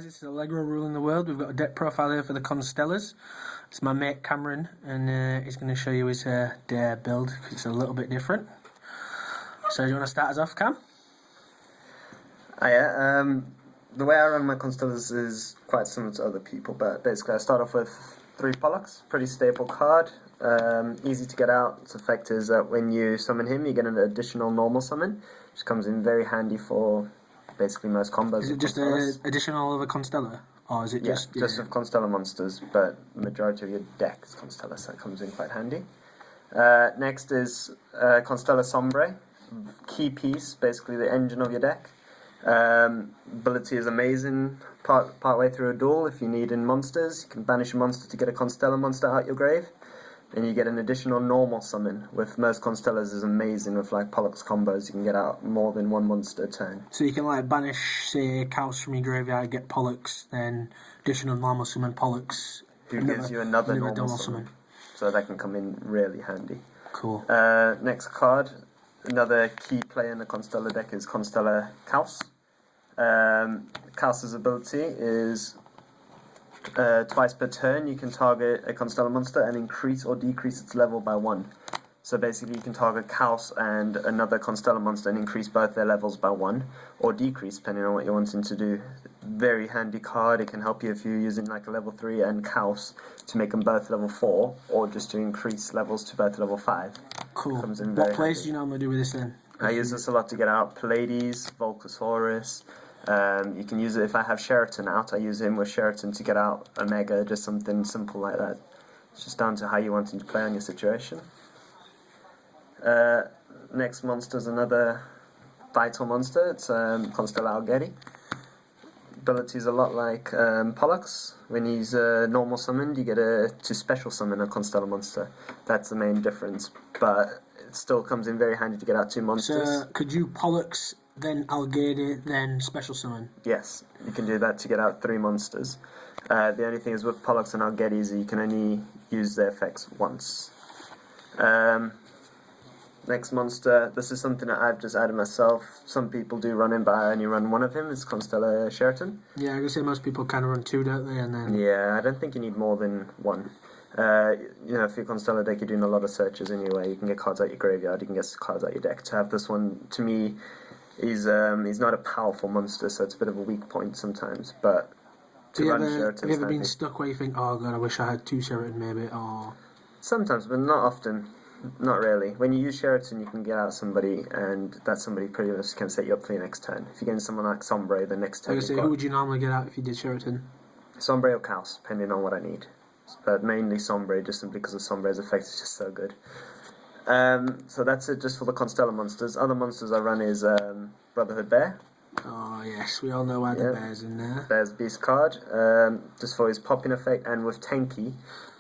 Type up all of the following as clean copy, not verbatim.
this is AAL3GR0 Ruling the World. We've got a deck profile here for the Constellars. It's my mate Cameron, and he's going to show you his dare build, because it's a little bit different. So do you want to start us off, Cam? The way I run my Constellars is quite similar to other people, but basically I start off with 3 Pollux, pretty staple card, easy to get out. Its effect is that when you summon him, you get an additional normal summon, which comes in very handy for basically most combos. Is it just an additional of a Constellar? Or is it just... Yeah, just of Constellar monsters, but the majority of your deck is Constellar, so it comes in quite handy. Next is Constellar Sombre, key piece, basically the engine of your deck. Ability is amazing part way through a duel. If you need in monsters, you can banish a monster to get a Constellar monster out your grave, and you get an additional normal summon. With most Constellars is amazing with like Pollux combos. You can get out more than 1 monster a turn. So you can like banish, say, Chaos from your graveyard, get Pollux, then additional normal summon Pollux. Who gives you another normal summon. So that can come in really handy. Cool. Next card, another key player in the Constellar deck is Constellar Chaos. Chaos's ability is twice per turn you can target a Constellar monster and increase or decrease its level by 1. So basically you can target Chaos and another Constellar monster and increase both their levels by 1, or decrease depending on what you're wanting to do. Very handy card. It can help you if you're using like a level 3 and Chaos to make them both level 4, or just to increase levels to both level 5. Cool. What plays do you normally do with this then? I use this a lot to get out Pallades, Volcasaurus. You can use it if I have Sheraton out. I use him with Sheraton to get out Omega, just something simple like that. It's just down to how you want him to play on your situation. Next monster is another vital monster. It's Constellar AAL3GR0 RULINGtheWORLD. Ability is a lot like Pollux. When he's normal summoned, you get to special summon a Constellar monster. That's the main difference, but it still comes in very handy to get out 2 monsters. So could you Pollux, then AAL3GR0, then special summon? Yes, you can do that to get out 3 monsters. The only thing is with Pollux and AAL3GR0 is you can only use their effects once. Next monster, this is something that I've just added myself. Some people do run him, but I only run 1 of him. It's Constellar Sheraton. Yeah, I guess most people kind of run 2, don't they? And then... Yeah, I don't think you need more than 1. You know, if you're Constellar deck, you're doing a lot of searches anyway. You can get cards out your graveyard, you can get cards out your deck. To have this one, to me, he's not a powerful monster, so it's a bit of a weak point sometimes. But to run Sheraton, have you ever been stuck where you think, oh god, I wish I had 2 Sheraton maybe, or... Sometimes, but not often. Not really. When you use Sheraton, you can get out somebody, and that somebody pretty much can set you up for your next turn. If you're getting someone like Sombre, the next turn who would you normally get out if you did Sheraton? Sombre or Chaos, depending on what I need. But mainly Sombre, just simply because of Sombre's effect is just so good. So that's it just for the Constellar monsters. Other monsters I run is Brotherhood Bear. Oh yes, we all know why the bear's in there. Bear's Beast card, just for his popping effect, and with Tanky,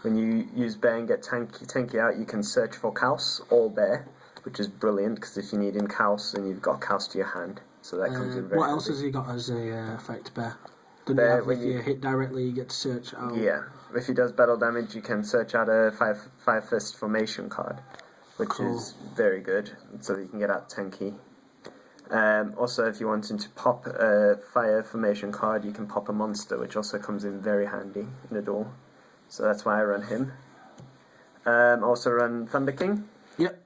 when you use Bear and get Tanky out, you can search for Chaos or Bear, which is brilliant, because if you need in Chaos, then you've got Chaos to your hand. So that comes in very What else handy. has he got as a effect, Bear? Doesn't Bear, he have, if you hit directly, you get to search out... Yeah, if he does battle damage, you can search out a 5-fist formation card, which is very good, so you can get out Tanky. Also, if you're wanting to pop a fire formation card, you can pop a monster, which also comes in very handy in a duel. So that's why I run him. Also run Thunder King. Yep.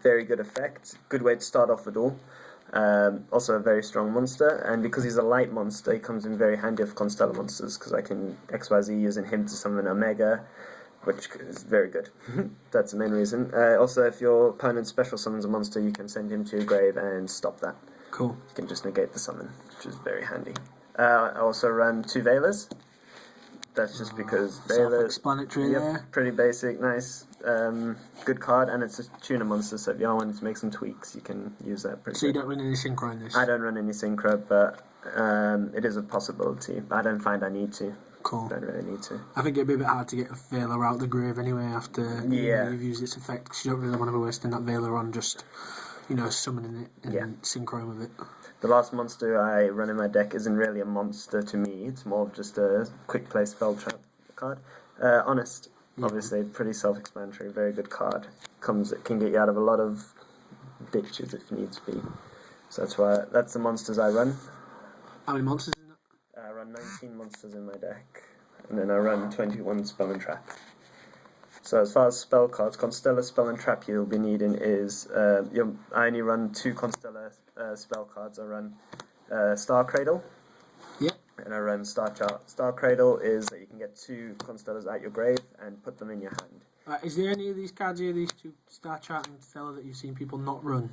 Very good effect. Good way to start off the duel. Also a very strong monster, and because he's a light monster, he comes in very handy with Constellar monsters, because I can XYZ using him to summon Omega, which is very good. That's the main reason. Also, if your opponent special summons a monster, you can send him to your grave and stop that. Cool. You can just negate the summon, which is very handy. I also run 2 Veilers. That's just because Veilers... Self-explanatory there. Pretty basic, nice, good card, and it's a tuner monster, so if you wanted to make some tweaks, you can use that pretty So you don't run any Synchro in this? I don't run any Synchro, but it is a possibility. I don't find I need to. Cool. Don't really need to. I think it'd be a bit hard to get a Veiler out the grave anyway after you've used its effect, because you don't really want to be wasting that Veiler on just, summoning it and synchro with it. The last monster I run in my deck isn't really a monster to me, it's more of just a quick play spell trap card. Honest, obviously, pretty self-explanatory, very good card. It can get you out of a lot of ditches if needs be. So that's the monsters I run. How many monsters is that? I run 19. 18 monsters in my deck, and then I run 21 spell and trap. So as far as spell cards, Constellar spell and trap you'll be needing is, I only run 2 Constellar spell cards. I run Star Cradle, Yep. and I run Star Chart. Star Cradle is that you can get 2 Constellars out your grave and put them in your hand. Is there any of these cards here, these 2, Star Chart and Stellar, that you've seen people not run?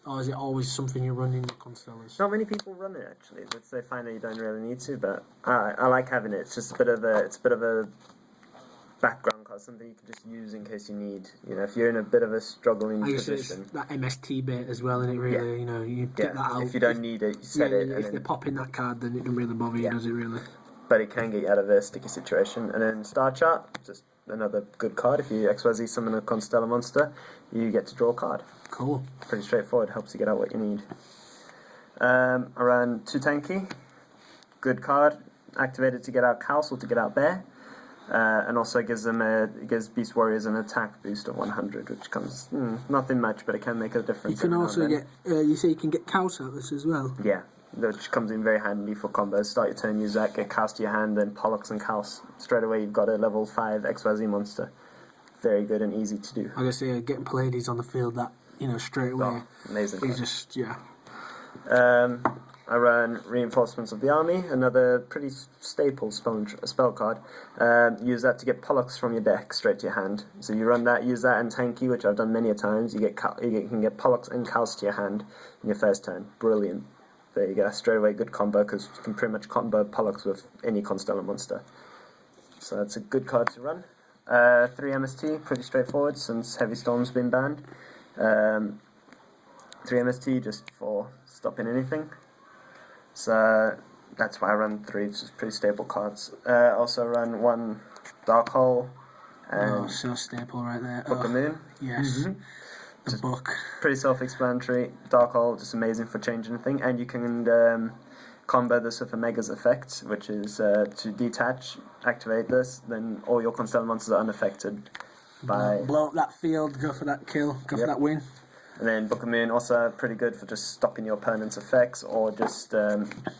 Or is it always something you run in the Constellars? Not many people run it actually. They find that you don't really need to, but I like having it. It's just a bit of a background card, something you can just use in case you need. If you're in a bit of a struggling position. It's that MST bit as well, and it really, you get that out. If you don't need it, you set it. If they pop in that card, then it doesn't really bother you, does it really? But it can get you out of a sticky situation. And then Star Chart, just another good card. If you XYZ summon a Constellar monster, you get to draw a card. Cool. Pretty straightforward, helps you get out what you need. Around 2 tanky, good card. Activated to get out Chaos or to get out Bear. And also gives Beast Warriors an attack boost of 100, which comes nothing much, but it can make a difference. You can also get, you say you can get Chaos out of this as well? Yeah, which comes in very handy for combos. Start your turn, use that, get Chaos to your hand, then Pollux and Chaos. Straight away you've got a level 5 XYZ monster. Very good and easy to do. I guess getting Pallades on the field, that, straight away. Oh, amazing. It's just, I run Reinforcements of the Army, another pretty staple spell card. Use that to get Pollux from your deck straight to your hand. So you run that, use that and Tanky, which I've done many a times. You can get Pollux and Chaos to your hand in your first turn. Brilliant. There you go. Straight away, good combo, because you can pretty much combo Pollux with any Constellar monster. So that's a good card to run. 3 MST, pretty straightforward since Heavy Storm's been banned. 3 MST just for stopping anything. So that's why I run 3, it's just pretty stable cards. Also run 1 Dark Hole and so staple right there. Book of Moon. Yes. The book. Pretty self-explanatory. Dark Hole, just amazing for changing thing, and you can combo this with a Mega's effect, which is to detach, activate this, then all your Constellar monsters are unaffected by... Blow up that field, go for that kill, go for that win. And then Book of Moon, also pretty good for just stopping your opponent's effects, or just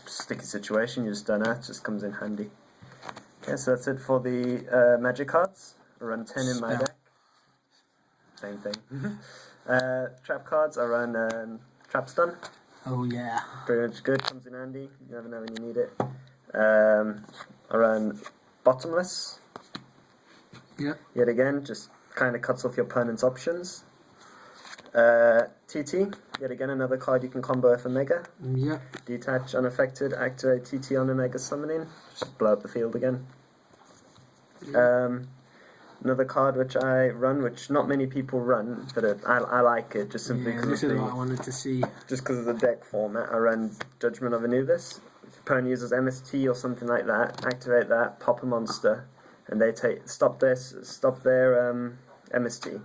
sticky situation, you just don't know, it just comes in handy. Okay, so that's it for the magic cards. I run 10 in my deck. Same thing. Trap cards, I run Trap Stun. Oh yeah. Pretty much good, comes in handy, you never know when you need it. I run Bottomless. Yep. Yet again, just kind of cuts off your opponent's options. TT, yet again another card you can combo with a Mega. Yep. Detach unaffected, activate TT on a Mega summoning, just blow up the field again. Another card which I run, which not many people run, but I like it just simply because this is what I wanted to see. Just because of the deck format. I run Judgment of Anubis. If your opponent uses MST or something like that, activate that, pop a monster, and they stop their MST.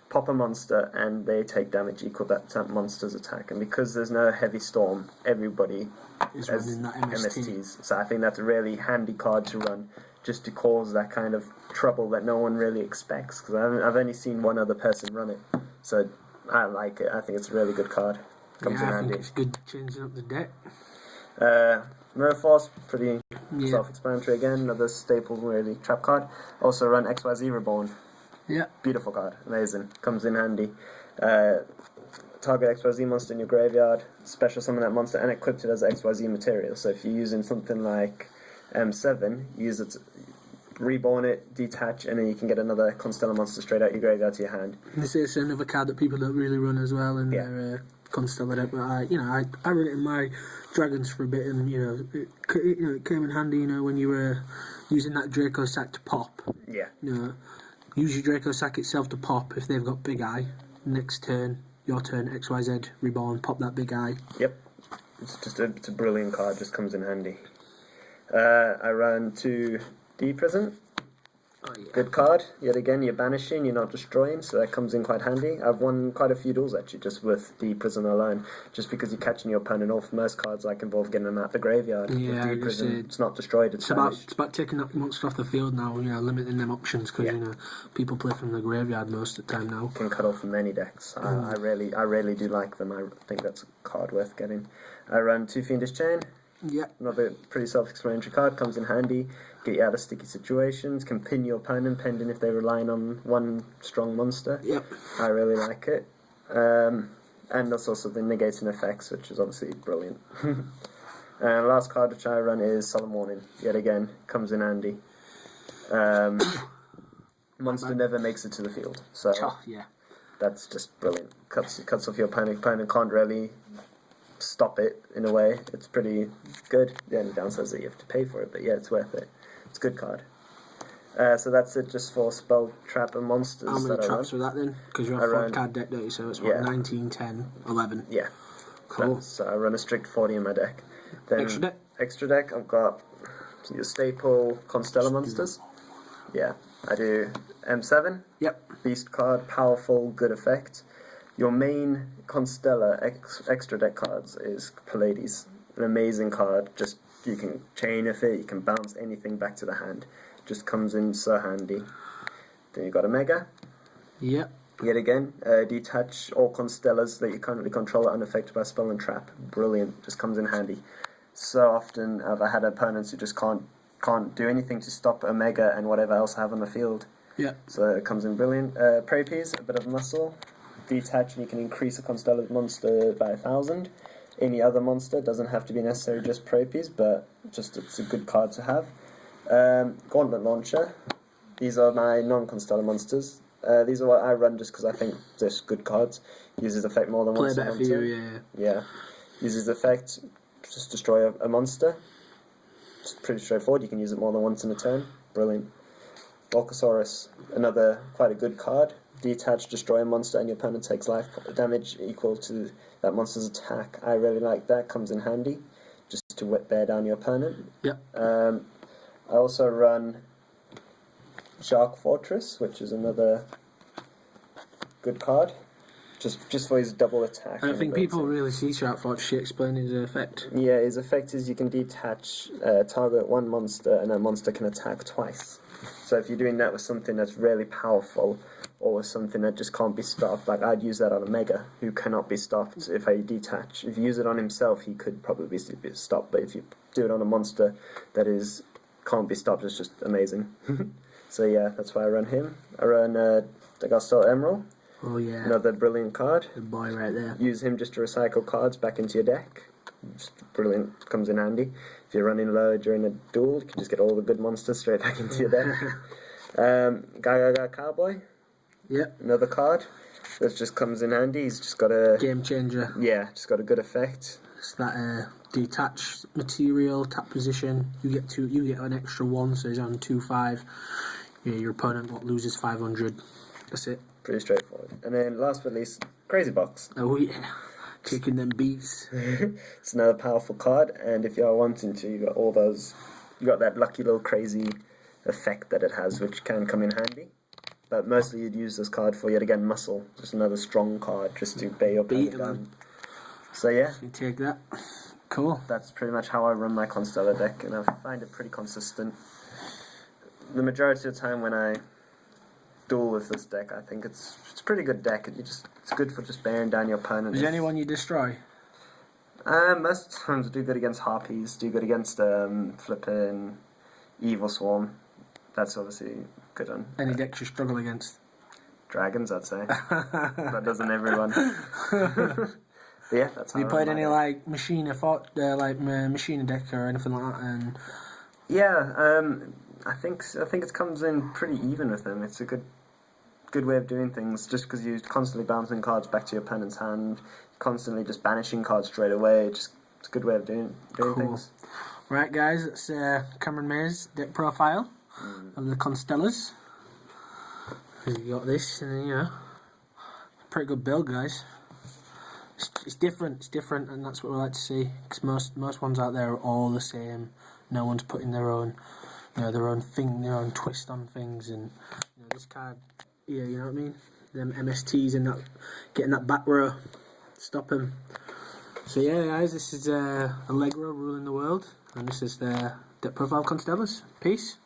Pop a monster, and they take damage equal to that monster's attack. And because there's no Heavy Storm, everybody Is has running that MST. MSTs. So I think that's a really handy card to run, just to cause that kind of trouble that no one really expects. Because I've only seen one other person run it, so I like it. I think it's a really good card. Comes in I handy. think it's good changing up the deck. Mirror Force, pretty self-explanatory again. Another staple, really trap card. Also run XYZ Reborn. Yeah. Beautiful card, amazing. Comes in handy. Target XYZ monster in your graveyard, special summon that monster and equip it as XYZ material. So if you're using something like M7, use it, reborn it, detach, and then you can get another Constellar monster straight out your graveyard to your hand. This is another card that people don't really run as well in their Constellar deck, but I run it in my Dragons for a bit, and it came in handy. When you were using that Draco sack to pop. Yeah. Use your Draco sack itself to pop if they've got Big Eye. Next turn, your turn, XYZ, reborn, pop that Big Eye. Yep. It's a brilliant card, just comes in handy. I run 2 D Prison. Oh, yeah. Good card. Yet again, you're banishing, you're not destroying, so that comes in quite handy. I've won quite a few duels actually just with D Prison alone, just because you're catching your opponent off. Most cards like involve getting them out the graveyard. Yeah, with D Prison, it's not destroyed, it's banished. It's about taking that monster off the field now, limiting them options, because people play from the graveyard most of the time now. Can cut off from many decks. I really do like them. I think that's a card worth getting. I run 2 Fiendish Chain. Yeah. Another pretty self-explanatory card, comes in handy, get you out of sticky situations, can pin your opponent pending if they're relying on one strong monster. Yep. I really like it. And that's also the negating effects, which is obviously brilliant. And last card which I run is Solemn Warning. Yet again, comes in handy. Monster never makes it to the field, so Yeah. that's just brilliant. Cuts off your opponent. Opponent can't really stop it in a way. It's pretty good. The only downside is that you have to pay for it, but yeah, it's worth it. It's a good card. So that's it just for spell, trap, and monsters. How many traps were that then? Because you have 4 card deck, don't you? So it's what, 19, 10, 11? Yeah. Cool. So I run a strict 40 in my deck. Then Extra deck? Extra deck, I've got your staple Constellar monsters. Yeah. I do M7. Yep. Beast card, powerful, good effect. Your main Constellar extra deck cards is Pallades. An amazing card. Just you can chain with it, you can bounce anything back to the hand. Just comes in so handy. Then you've got a Mega. Yep. Yet again, detach all Constellars that you currently control are unaffected by spell and trap. Brilliant. Just comes in handy. So often I've had opponents who just can't do anything to stop a Mega and whatever else I have on the field. Yeah. So it comes in brilliant. Prey Piece, a bit of muscle. Detach and you can increase a Constellar monster by 1,000. Any other monster, doesn't have to be necessarily just Prey Piece, but just it's a good card to have. Gauntlet Launcher. These are my non-Constellar monsters. These are what I run just because I think they're good cards. Uses effect more than once a monster. Play better for you, Yeah. Uses effect, just destroy a monster. It's pretty straightforward. You can use it more than once in a turn. Brilliant. Volcasaurus, another quite a good card. Detach, destroy a monster, and your opponent takes life damage equal to that monster's attack. I really like that. Comes in handy, just to bear down your opponent. Yep. I also run Shark Fortress, which is another good card. Just for his double attack. I don't think people really see Shark Fortress. Explain his effect. Yeah, his effect is you can detach, target one monster, and that monster can attack twice. So if you're doing that with something that's really powerful, or with something that just can't be stopped, like I'd use that on a Mega, who cannot be stopped if I detach. If you use it on himself, he could probably be stopped, but if you do it on a monster that can't be stopped, it's just amazing. So yeah, that's why I run him. I run the Constellar Emerald. Oh yeah. Another brilliant card. Good boy right there. Use him just to recycle cards back into your deck. Just brilliant, comes in handy. If you're running low during a duel, you can just get all the good monsters straight back into your deck. Gaga Cowboy. Yep. Another card that just comes in handy. He's just got a game changer. Yeah, just got a good effect. It's that detached material, tap position. You get an extra 1, so he's on 2/5. Yeah, your opponent loses 500. That's it. Pretty straightforward. And then last but not least, Crazy Box. Oh yeah, taking them beats. It's another powerful card, and if you are wanting to, you got all those. You got that lucky little crazy effect that it has, which can come in handy. But mostly you'd use this card for, yet again, muscle. Just another strong card, just to bear your opponent down. So yeah. You take that. Cool. That's pretty much how I run my Constellar deck, and I find it pretty consistent. The majority of the time when I duel with this deck, I think it's a pretty good deck. It's good for just bearing down your opponent. Is there anyone you destroy? Most times I do good against Harpies, do good against flipping Evil Swarm. That's obviously good on. Any decks you struggle against? Dragons, I'd say. That doesn't everyone. Yeah, that's how Have you played any like Machina Machina deck or anything like that? And yeah, I think it comes in pretty even with them. It's a good way of doing things. Just because you're constantly bouncing cards back to your opponent's hand, constantly just banishing cards straight away. It's a good way of doing things. Right, guys, it's Cameron Mayer's deck profile of the Constellars. You got this, and pretty good build, guys. It's different, and that's what we like to see. Because most ones out there are all the same. No one's putting their own thing, their own twist on things. And this card, you know what I mean. Them MSTs and that, getting that back row, stop him. So yeah, guys, this is AAL3GR0 ruling the world, and this is the deck profile Constellars. Peace.